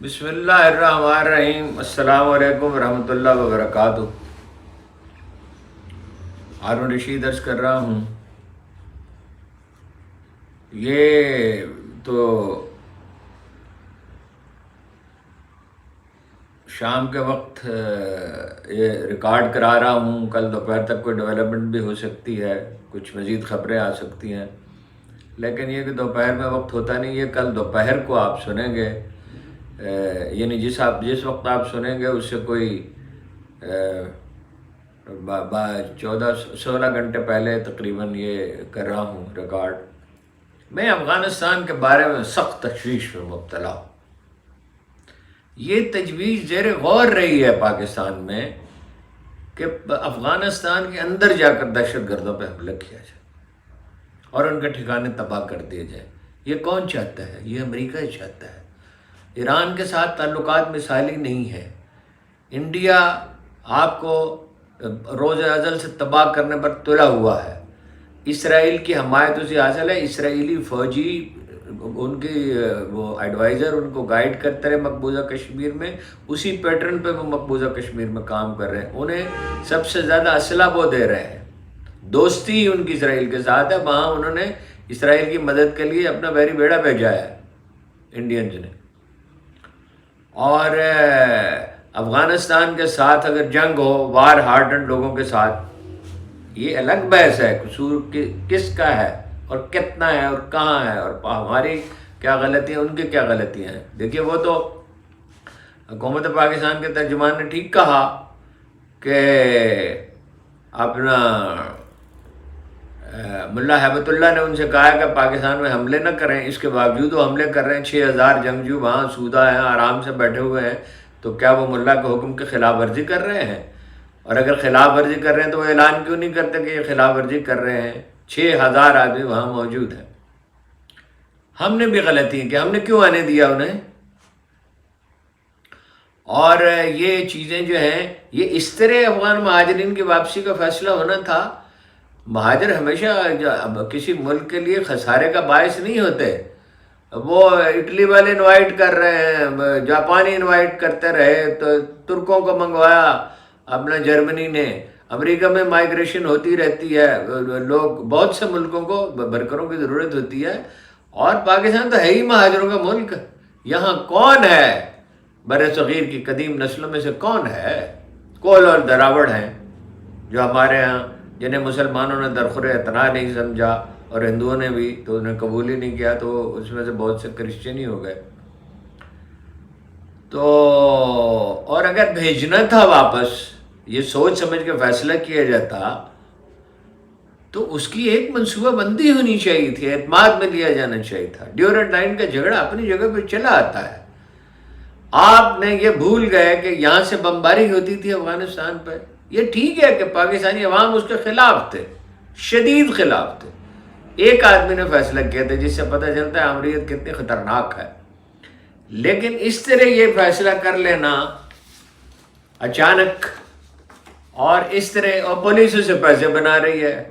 بسم اللہ الرحمن الرحیم۔ السلام علیکم ورحمۃ اللہ وبرکاتہ۔ ہارون رشید عرض کر رہا ہوں۔ یہ تو شام کے وقت یہ ریکارڈ کرا رہا ہوں، کل دوپہر تک کوئی ڈیولپمنٹ بھی ہو سکتی ہے، کچھ مزید خبریں آ سکتی ہیں، لیکن یہ کہ دوپہر میں وقت ہوتا نہیں، یہ کل دوپہر کو آپ سنیں گے، یعنی جس وقت آپ سنیں گے اس سے کوئی 16 گھنٹے پہلے تقریباً یہ کر رہا ہوں ریکارڈ۔ میں افغانستان کے بارے میں سخت تشویش میں مبتلا ہوں۔ یہ تجویز زیر غور رہی ہے پاکستان میں کہ افغانستان کے اندر جا کر دہشت گردوں پہ حملہ کیا جائے اور ان کے ٹھکانے تباہ کر دیے جائیں۔ یہ کون چاہتا ہے؟ یہ امریکہ ہی چاہتا ہے۔ ایران کے ساتھ تعلقات مثالی نہیں ہے۔ انڈیا آپ کو روز ازل سے تباہ کرنے پر تلا ہوا ہے۔ اسرائیل کی حمایت اسے حاصل ہے۔ اسرائیلی فوجی ان کی وہ ایڈوائزر ان کو گائیڈ کرتے رہے مقبوضہ کشمیر میں، اسی پیٹرن پہ وہ مقبوضہ کشمیر میں کام کر رہے ہیں۔ انہیں سب سے زیادہ اسلحہ وہ دے رہے ہیں۔ دوستی ان کی اسرائیل کے ساتھ ہے، وہاں انہوں نے اسرائیل کی مدد کے لیے اپنا بحری بیڑا بھیجا ہے انڈینز نے۔ اور افغانستان کے ساتھ اگر جنگ ہو، وار ہارڈنڈ لوگوں کے ساتھ، یہ الگ بحث ہے، قصور کس کا ہے اور کتنا ہے اور کہاں ہے اور ہماری کیا غلطیاں ان کی کیا غلطیاں ہیں۔ دیکھیے، وہ تو حکومت پاکستان کے ترجمان نے ٹھیک کہا کہ اپنا ملا ہیبت اللہ نے ان سے کہا کہ پاکستان میں حملے نہ کریں، اس کے باوجود وہ حملے کر رہے ہیں۔ 6000 جنگجو وہاں سودہ ہیں، آرام سے بیٹھے ہوئے ہیں، تو کیا وہ ملا کے حکم کی خلاف ورزی کر رہے ہیں؟ اور اگر خلاف ورزی کر رہے ہیں تو وہ اعلان کیوں نہیں کرتے کہ یہ خلاف ورزی کر رہے ہیں؟ 6000 آدمی وہاں موجود ہیں۔ ہم نے بھی غلطی کی، ہم نے کیوں آنے دیا انہیں؟ اور یہ چیزیں جو ہیں، یہ اس طرح افغان مہاجرین کی واپسی کا فیصلہ ہونا تھا۔ مہاجر ہمیشہ کسی ملک کے لیے خسارے کا باعث نہیں ہوتے۔ وہ اٹلی والے انوائٹ کر رہے ہیں، جاپانی انوائٹ کرتے رہے، تو ترکوں کو منگوایا اپنا جرمنی نے۔ امریکہ میں مائیگریشن ہوتی رہتی ہے، لوگ بہت سے ملکوں کو ورکروں کی ضرورت ہوتی ہے، اور پاکستان تو ہے ہی مہاجروں کا ملک۔ یہاں کون ہے بر صغیر کی قدیم نسلوں میں سے کون ہے؟ کول اور دراوڑ ہیں جو ہمارے ہاں، جنہیں مسلمانوں نے درخور اعتنا نہیں سمجھا اور ہندوؤں نے بھی تو انہیں قبول ہی نہیں کیا، تو اس میں سے بہت سے کرسچن ہی ہو گئے۔ تو اور اگر بھیجنا تھا واپس، یہ سوچ سمجھ کے فیصلہ کیا جاتا تو اس کی ایک منصوبہ بندی ہونی چاہیے تھی، اعتماد میں لیا جانا چاہیے تھا۔ ڈیورنٹ لائن کا جھگڑا اپنی جگہ پہ چلا آتا ہے۔ آپ نے یہ بھول گئے کہ یہاں سے بمباری ہوتی تھی افغانستان پہ۔ یہ ٹھیک ہے کہ پاکستانی عوام اس کے خلاف تھے، شدید خلاف تھے۔ ایک آدمی نے فیصلہ کیا تھا، جس سے پتہ چلتا ہے امریت کتنی خطرناک ہے۔ لیکن اس طرح یہ فیصلہ کر لینا اچانک، اور اس طرح، اور پولیس سے پیسے بنا رہی ہے،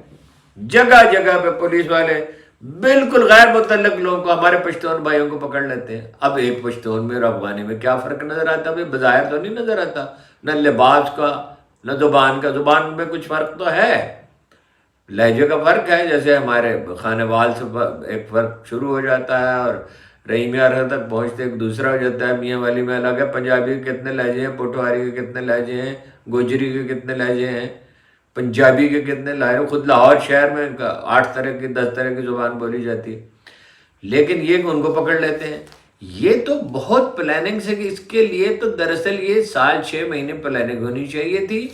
جگہ جگہ پہ پولیس والے بالکل غیر متعلق لوگوں کو، ہمارے پشتون بھائیوں کو پکڑ لیتے ہیں۔ اب ایک پشتون میں اور افغانی میں کیا فرق نظر آتا ہے؟ بظاہر تو نہیں نظر آتا، نہ لباس کا نہ زبان کا۔ زبان میں کچھ فرق تو ہے، لہجے کا فرق ہے، جیسے ہمارے خانے وال سے ایک فرق شروع ہو جاتا ہے اور رحیمیہ تک پہنچتے ایک دوسرا ہو جاتا ہے۔ میاں والی میں الگ ہے، پنجابی کے کتنے لہجے ہیں، پوٹواری کے کتنے لہجے ہیں، گوجری کے کتنے لہجے ہیں، پنجابی کے کتنے لہجے۔ خود لاہور شہر میں 8 طرح کی 10 طرح کی زبان بولی جاتی ہے، لیکن یہ کہ ان کو پکڑ لیتے ہیں۔ یہ تو بہت پلاننگ سے، کہ اس کے لیے تو دراصل یہ 6 مہینے پلاننگ ہونی چاہیے تھی،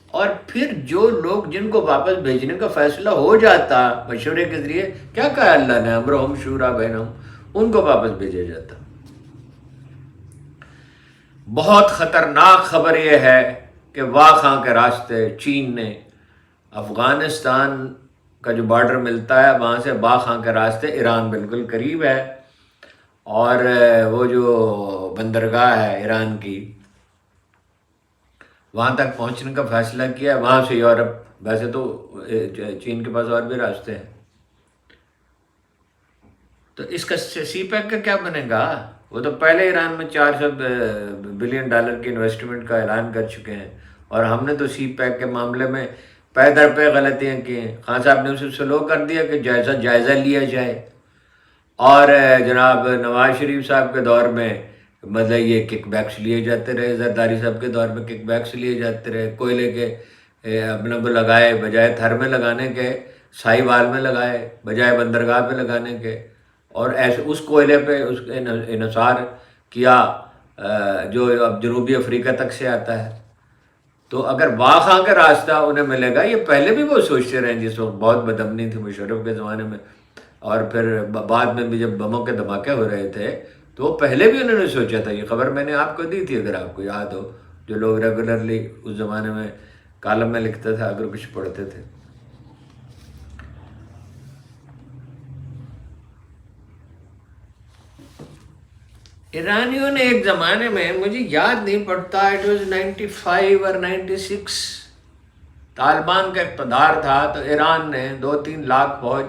اور پھر جو لوگ جن کو واپس بھیجنے کا فیصلہ ہو جاتا مشورے کے ذریعے، کیا کہا اللہ نے، امرہم شورا بینہم، ان کو واپس بھیجا جاتا۔ بہت خطرناک خبر یہ ہے کہ واخان کے راستے چین نے افغانستان کا جو بارڈر ملتا ہے وہاں سے واخان کے راستے، ایران بالکل قریب ہے، اور وہ جو بندرگاہ ہے ایران کی، وہاں تک پہنچنے کا فیصلہ کیا۔ وہاں سے یورپ، ویسے تو چین کے پاس اور بھی راستے ہیں۔ تو اس کا سی پیک کا کیا بنے گا؟ وہ تو پہلے ایران میں $400 بلین کی انویسٹمنٹ کا اعلان کر چکے ہیں، اور ہم نے تو سی پیک کے معاملے میں پے در پے غلطیاں کی ہیں۔ خان صاحب نے اسے سلو کر دیا کہ جائزہ لیا جائے، اور جناب نواز شریف صاحب کے دور میں مطلب یہ کک بیکس لیے جاتے رہے، زرداری صاحب کے دور میں کک بیکس لیے جاتے رہے، کوئلے کے اپنے کو لگائے بجائے تھر میں لگانے کے، سائی وال میں لگائے بجائے بندرگاہ پہ لگانے کے، اور ایسے اس کوئلے پہ اس انحصار کیا جو اب جنوبی افریقہ تک سے آتا ہے۔ تو اگر واخاں کا راستہ انہیں ملے گا، یہ پہلے بھی وہ سوچتے رہے جس وقت بہت بدامنی تھی مشرف کے زمانے میں، اور پھر بعد میں بھی جب بموں کے دھماکے ہو رہے تھے تو پہلے بھی انہوں نے سوچا تھا۔ یہ خبر میں نے آپ کو دی تھی، اگر آپ کو یاد ہو، جو لوگ ریگولرلی اس زمانے میں کالم میں لکھتے تھے اگر کچھ پڑھتے تھے۔ ایرانیوں نے ایک زمانے میں، مجھے یاد نہیں پڑتا، اٹ واز 95 اور 96، طالبان کا اقتدار تھا تو ایران نے 2-3 لاکھ فوج،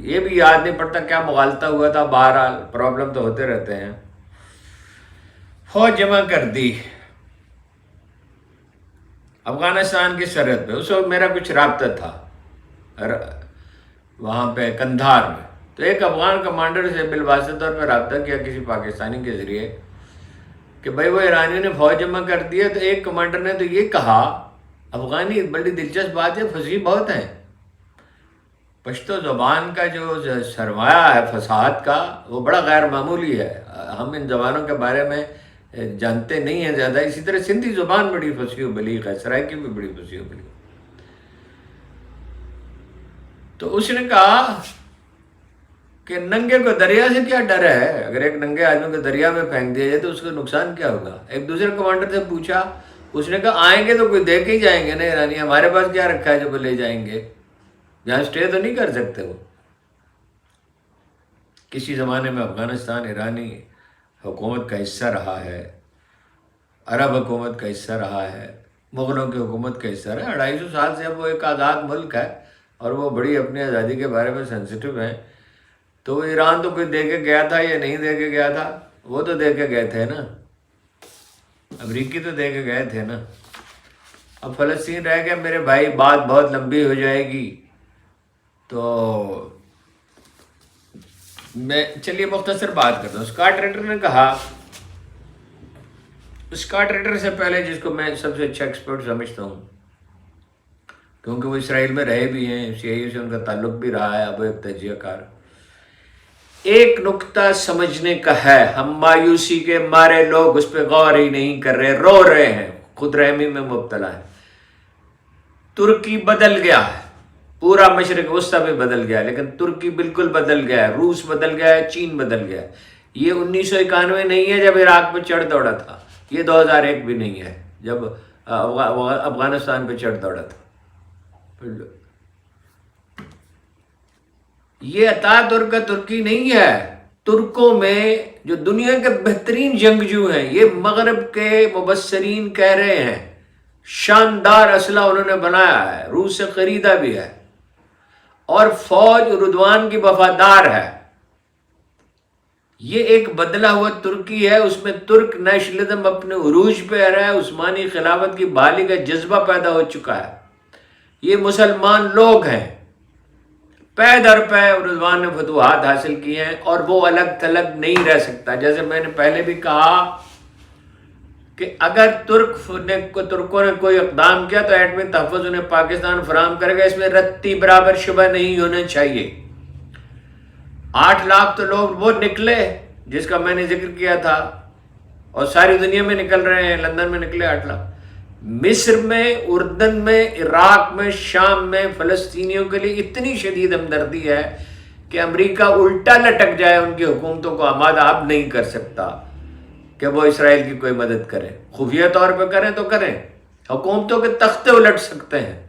یہ بھی یاد نہیں پڑتا کیا مغالطہ ہوا تھا، بہرحال پرابلم تو ہوتے رہتے ہیں، فوج جمع کر دی افغانستان کی سرحد پہ۔ اس وقت میرا کچھ رابطہ تھا وہاں پہ کندھار میں، تو ایک افغان کمانڈر سے بالواسطہ طور پہ رابطہ کیا کسی پاکستانی کے ذریعے کہ بھائی وہ ایرانیوں نے فوج جمع کر دی ہے۔ تو ایک کمانڈر نے تو یہ کہا، افغانی بڑی دلچسپ بات ہے، فصیح بہت ہیں، پشتو زبان کا جو سرمایہ ہے فصاحت کا وہ بڑا غیر معمولی ہے، ہم ان زبانوں کے بارے میں جانتے نہیں ہیں زیادہ۔ اسی طرح سندھی زبان بڑی فصیح و بلیغ ہے، سرائکی بھی بڑی فصیح و بلیغ۔ تو اس نے کہا کہ ننگے کو دریا سے کیا ڈر ہے، اگر ایک ننگے آدمی کو دریا میں پھینک دیا جائے تو اس کا نقصان کیا ہوگا۔ ایک دوسرے کمانڈر سے پوچھا، اس نے کہا آئیں گے تو کوئی دے کے ہی جائیں گے نا ایرانی، ہمارے پاس کیا رکھا ہے جو وہ لے جائیں گے، یہاں اسٹے تو نہیں کر سکتے وہ۔ کسی زمانے میں افغانستان ایرانی حکومت کا حصہ رہا ہے، عرب حکومت کا حصہ رہا ہے، مغلوں کی حکومت کا حصہ رہا ہے۔ 250 سال سے اب وہ ایک آزاد ملک ہے اور وہ بڑی اپنی آزادی کے بارے میں سینسیٹیو ہیں۔ تو ایران تو کوئی دے کے گیا تھا یا نہیں دے کے گیا تھا، وہ تو دے کے گئے تھے نا، امریکی تو دے کے گئے تھے نا۔ اب فلسطین رہ گیا میرے بھائی، بات بہت لمبی ہو جائے گی، تو میں چلیے مختصر بات کرتا ہوں۔ اسکاٹ ریٹر نے کہا، اسکاٹ ریٹر سے پہلے جس کو میں سب سے اچھا ایکسپرٹ سمجھتا ہوں کیونکہ وہ اسرائیل میں رہے بھی ہیں، CIA سے ان کا تعلق بھی رہا ہے، اب وہ ایک تجزیہ کار، ایک نکتہ سمجھنے کا ہے، ہم مایوسی کے مارے لوگ اس پہ غور ہی نہیں کر رہے، رو رہے ہیں، خود رحمی میں مبتلا ہیں۔ ترکی بدل گیا ہے، پورا مشرق وسطیٰ بھی بدل گیا ہے، لیکن ترکی بالکل بدل گیا ہے، روس بدل گیا ہے، چین بدل گیا ہے۔ یہ 1991 نہیں ہے جب عراق پہ چڑھ دوڑا تھا، یہ 2001 بھی نہیں ہے جب افغانستان پہ چڑھ دوڑا تھا۔ یہ عطا ترک کا ترکی نہیں ہے۔ ترکوں میں جو دنیا کے بہترین جنگجو ہیں، یہ مغرب کے مبصرین کہہ رہے ہیں، شاندار اسلحہ انہوں نے بنایا ہے، روس سے خریدا بھی ہے، اور فوج اردوان کی وفادار ہے۔ یہ ایک بدلا ہوا ترکی ہے، اس میں ترک نیشنلزم اپنے عروج پہ آ رہا ہے، عثمانی خلافت کی بحالی کا جذبہ پیدا ہو چکا ہے۔ یہ مسلمان لوگ ہیں، پے در پے اردوان نے فتوحات حاصل کی ہیں، اور وہ الگ تھلگ نہیں رہ سکتا۔ جیسے میں نے پہلے بھی کہا کہ اگر ترکوں نے کوئی اقدام کیا تو ایٹمی تحفظ انہیں پاکستان فراہم کرے گا، اس میں رتی برابر شبہ نہیں ہونا چاہیے۔ 8 لاکھ تو لوگ وہ نکلے جس کا میں نے ذکر کیا تھا، اور ساری دنیا میں نکل رہے ہیں، لندن میں نکلے 8 لاکھ، مصر میں، اردن میں، عراق میں، شام میں فلسطینیوں کے لیے اتنی شدید ہمدردی ہے کہ امریکہ الٹا لٹک جائے ان کی حکومتوں کو آمادہ اب نہیں کر سکتا کہ وہ اسرائیل کی کوئی مدد کرے، خفیہ طور پہ کریں تو کریں، حکومتوں کے تختے الٹ سکتے ہیں۔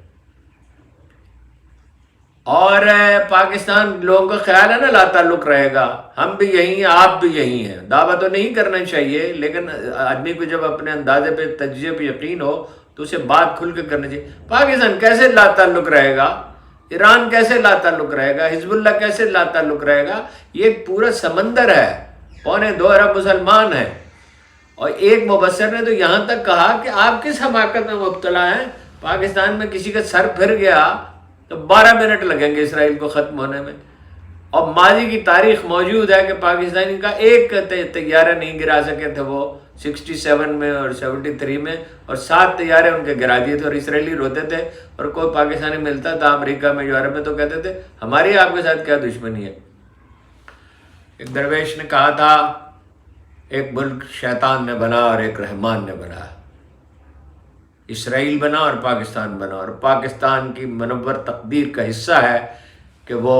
اور پاکستان لوگوں کا خیال ہے نا لا تعلق رہے گا، ہم بھی یہی ہیں، آپ بھی یہی ہیں، دعویٰ تو نہیں کرنا چاہیے، لیکن آدمی کو جب اپنے اندازے پہ، تجزیے پہ یقین ہو تو اسے بات کھل کے کرنی چاہیے۔ پاکستان کیسے لا تعلق رہے گا، ایران کیسے لا تعلق رہے گا، حزب اللہ کیسے لا تعلق رہے گا، یہ ایک پورا سمندر ہے، 2.25 ارب مسلمان ہیں، اور ایک مبصر نے تو یہاں تک کہا کہ آپ کس حماقت میں مبتلا ہیں، پاکستان میں کسی کا سر پھر گیا تو 12 منٹ لگیں گے اسرائیل کو ختم ہونے میں، اور ماضی کی تاریخ موجود ہے کہ پاکستانی کا ایک طیارہ نہیں گرا سکے تھے وہ 67 میں اور 73 میں، اور 7 طیارے ان کے گرا دیے تھے، اور اسرائیلی روتے تھے، اور کوئی پاکستانی ملتا تھا امریکہ میں یورپ میں تو کہتے تھے ہماری آپ کے ساتھ کیا دشمنی ہے۔ ایک درویش نے کہا تھا ایک ملک شیطان نے بنا اور ایک رحمان نے بنا، اسرائیل بنا اور پاکستان بنا، اور پاکستان کی منور تقدیر کا حصہ ہے کہ وہ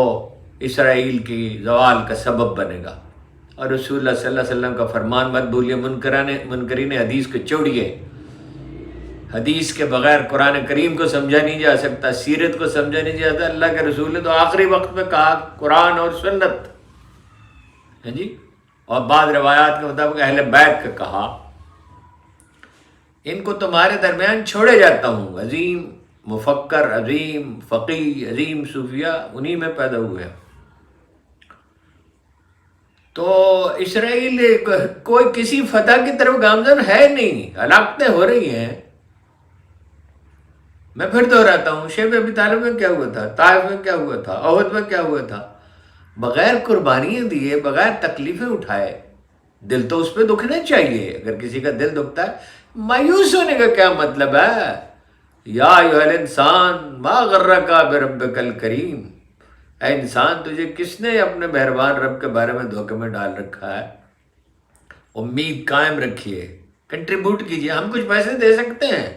اسرائیل کی زوال کا سبب بنے گا، اور رسول اللہ صلی اللہ علیہ وسلم کا فرمان مت بھولیے، منکرین حدیث کو چھوڑیے، حدیث کے بغیر قرآن کریم کو سمجھا نہیں جا سکتا، سیرت کو سمجھا نہیں جا سکتا۔ اللہ کے رسول نے تو آخری وقت میں کہا قرآن اور سنت، ہے جی، اور بعض روایات کے مطابق اہل بیت کا کہا، ان کو تمہارے درمیان چھوڑے جاتا ہوں، عظیم مفکر، عظیم فقی، عظیم صوفیہ انہی میں پیدا ہوئے ہیں۔ تو اسرائیل کوئی کسی فتح کی طرف گامزن ہے نہیں، ہلاکتیں ہو رہی ہیں۔ میں پھر دہراتا ہوں، شیب ابی طالب میں کیا ہوا تھا، طائف میں کیا ہوا تھا، احد میں کیا ہوا تھا، بغیر قربانیاں دیے، بغیر تکلیفیں اٹھائے، دل تو اس پہ دکھنا چاہیے۔ اگر کسی کا دل دکھتا ہے، مایوس ہونے کا کیا مطلب ہے؟ یا ایھا الانسان ما غرک بربک الکریم، اے انسان تجھے کس نے اپنے مہربان رب کے بارے میں دھوکے میں ڈال رکھا ہے؟ امید قائم رکھیے، کنٹریبیوٹ کیجیے، ہم کچھ پیسے دے سکتے ہیں،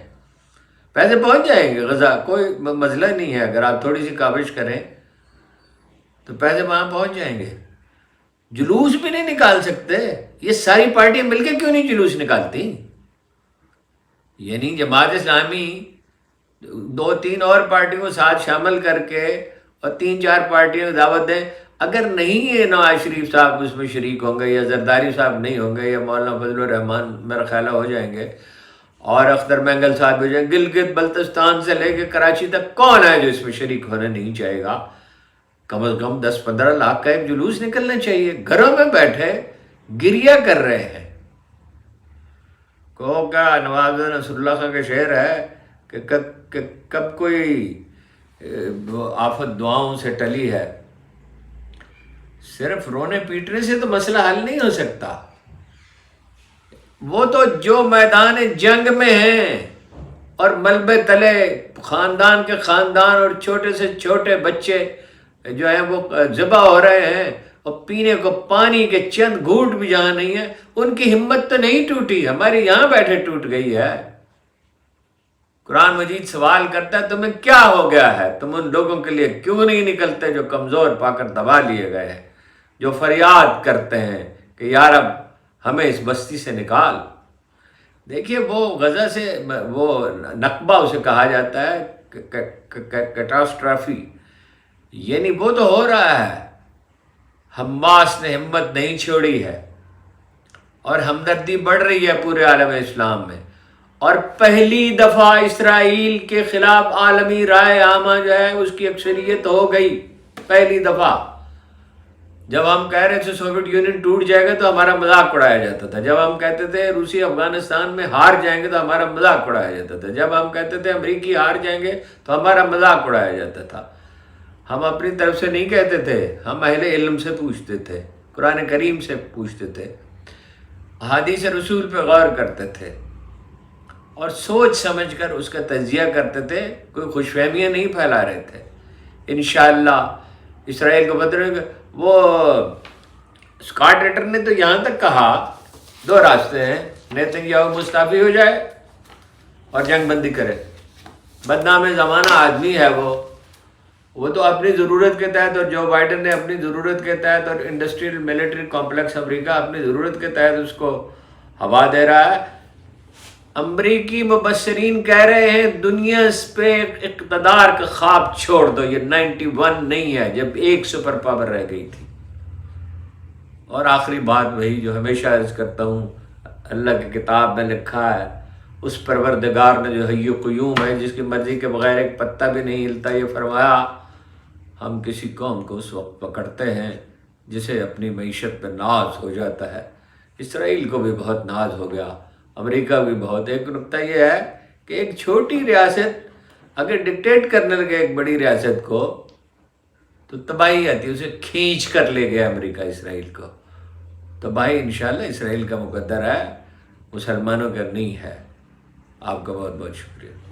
پیسے پہنچ جائیں گے غزہ، کوئی مسئلہ نہیں ہے، اگر آپ تھوڑی سی کاوش کریں تو پیسے وہاں پہنچ جائیں گے۔ جلوس بھی نہیں نکال سکتے، یہ ساری پارٹیاں مل کے کیوں نہیں جلوس نکالتی؟ یعنی جماعت اسلامی 2-3 اور پارٹیوں کو ساتھ شامل کر کے اور 3-4 پارٹیوں کو دعوت دیں، اگر نہیں یہ نواز شریف صاحب اس میں شریک ہوں گے، یا زرداری صاحب نہیں ہوں گے، یا مولانا فضل الرحمان میرا خیال ہو جائیں گے، اور اختر مینگل صاحب ہو جائیں، گلگت بلتستان سے لے کے کراچی تک کون ہے جو اس میں شریک ہونا نہیں چاہے گا؟ کم از کم 10-15 لاکھ کا ایک جلوس نکلنا چاہیے۔ گھروں میں بیٹھے گریہ کر رہے ہیں، کہو کیا نواز نصر اللہ خان کا شعر ہے کہ کب کوئی آفت دعاؤں سے ٹلی ہے، صرف رونے پیٹنے سے تو مسئلہ حل نہیں ہو سکتا۔ وہ تو جو میدان جنگ میں ہیں اور ملبے تلے خاندان کے خاندان اور چھوٹے سے چھوٹے بچے جو ہیں وہ ذبح ہو رہے ہیں، اور پینے کو پانی کے چند گھونٹ بھی جہاں نہیں ہے، ان کی ہمت تو نہیں ٹوٹی، ہماری یہاں بیٹھے ٹوٹ گئی ہے۔ قرآن مجید سوال کرتا ہے تمہیں کیا ہو گیا ہے، تم ان لوگوں کے لیے کیوں نہیں نکلتے جو کمزور پا کر دبا لیے گئے ہیں، جو فریاد کرتے ہیں کہ یا رب ہمیں اس بستی سے نکال۔ دیکھیے وہ غزہ سے وہ نقبہ اسے کہا جاتا ہے، کیٹاسٹرافی، یعنی وہ تو ہو رہا ہے، حماس نے ہمت نہیں چھوڑی ہے، اور ہمدردی بڑھ رہی ہے پورے عالم اسلام میں، اور پہلی دفعہ اسرائیل کے خلاف عالمی رائے عامہ جو ہے اس کی اکثریت ہو گئی۔ پہلی دفعہ جب ہم کہہ رہے تھے سوویت یونین ٹوٹ جائے گا تو ہمارا مذاق اڑایا جاتا تھا، جب ہم کہتے تھے روسی افغانستان میں ہار جائیں گے تو ہمارا مذاق اڑایا جاتا تھا، جب ہم کہتے تھے امریکی ہار جائیں گے تو ہمارا مذاق اڑایا جاتا تھا۔ ہم اپنی طرف سے نہیں کہتے تھے، ہم اہل علم سے پوچھتے تھے، قرآن کریم سے پوچھتے تھے، احادیث رسول پہ غور کرتے تھے، اور سوچ سمجھ کر اس کا تجزیہ کرتے تھے، کوئی خوش فہمیاں نہیں پھیلا رہے تھے۔ انشاءاللہ اسرائیل کو بدلے گا۔ وہ اسکاٹ ریٹر نے تو یہاں تک کہا 2 راستے ہیں، نیتن یاہو مستعفی ہو جائے اور جنگ بندی کرے۔ بدنام زمانہ آدمی ہے وہ تو اپنی ضرورت کے تحت، اور جو بائیڈن نے اپنی ضرورت کے تحت، اور انڈسٹریل ملٹری کمپلیکس امریکہ اپنی ضرورت کے تحت اس کو ہوا دے رہا ہے۔ امریکی مبصرین کہہ رہے ہیں دنیا اس پہ اقتدار کا خواب چھوڑ دو، یہ 91 نہیں ہے جب ایک سپر پاور رہ گئی تھی۔ اور آخری بات وہی جو ہمیشہ عرض کرتا ہوں، اللہ کی کتاب میں لکھا ہے، اس پروردگار نے جو حی و قیوم ہے، جس کی مرضی کے بغیر ایک پتہ بھی نہیں ہلتا، یہ فرمایا ہم کسی قوم کو اس وقت پکڑتے ہیں جسے اپنی معیشت پہ ناز ہو جاتا ہے، اسرائیل کو بھی بہت ناز ہو گیا، امریکہ بھی بہت۔ ایک نقطہ یہ ہے کہ ایک چھوٹی ریاست اگر ڈکٹیٹ کرنے لگے ایک بڑی ریاست کو تو تباہی آتی ہے، اسے کھینچ کر لے گیا امریکہ اسرائیل کو۔ تباہی انشاءاللہ اسرائیل کا مقدر ہے، مسلمانوں کا نہیں ہے۔ آپ کا بہت بہت شکریہ۔